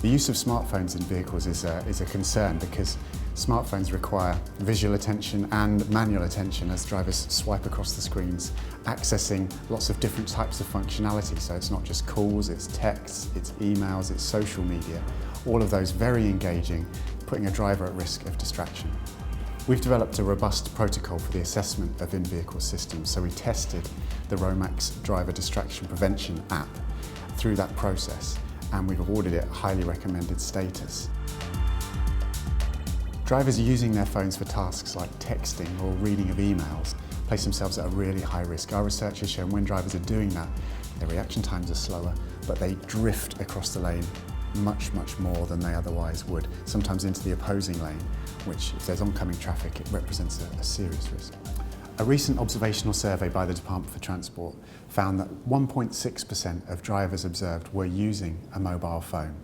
The use of smartphones in vehicles is a concern because smartphones require visual attention and manual attention as drivers swipe across the screens, accessing lots of different types of functionality. So it's not just calls, it's texts, it's emails, it's social media, all of those very engaging, putting a driver at risk of distraction. We've developed a robust protocol for the assessment of in-vehicle systems, so we tested the Romex Driver Distraction Prevention app through that process, and we've awarded it highly recommended status. Drivers using their phones for tasks like texting or reading of emails place themselves at a really high risk. Our research has shown when drivers are doing that, their reaction times are slower, but they drift across the lane much more than they otherwise would, sometimes into the opposing lane, which if there's oncoming traffic, it represents a serious risk. A recent observational survey by the Department for Transport found that 1.6% of drivers observed were using a mobile phone.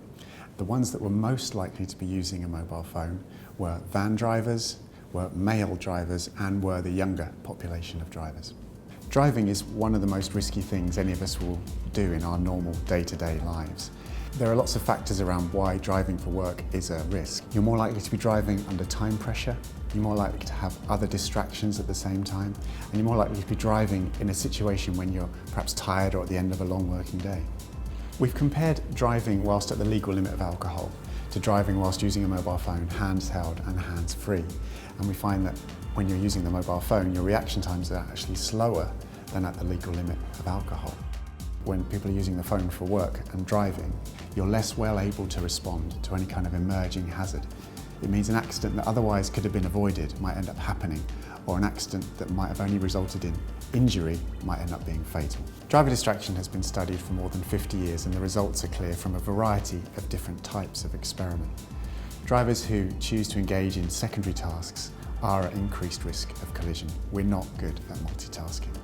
The ones that were most likely to be using a mobile phone were van drivers, were male drivers, and were the younger population of drivers. Driving is one of the most risky things any of us will do in our normal day-to-day lives. There are lots of factors around why driving for work is a risk. You're more likely to be driving under time pressure, you're more likely to have other distractions at the same time, and you're more likely to be driving in a situation when you're perhaps tired or at the end of a long working day. We've compared driving whilst at the legal limit of alcohol to driving whilst using a mobile phone, hands-held and hands-free. And we find that when you're using the mobile phone, your reaction times are actually slower than at the legal limit of alcohol. When people are using the phone for work and driving, you're less well able to respond to any kind of emerging hazard. It means an accident that otherwise could have been avoided might end up happening, or an accident that might have only resulted in injury might end up being fatal. Driver distraction has been studied for more than 50 years, and the results are clear from a variety of different types of experiment. Drivers who choose to engage in secondary tasks are at increased risk of collision. We're not good at multitasking.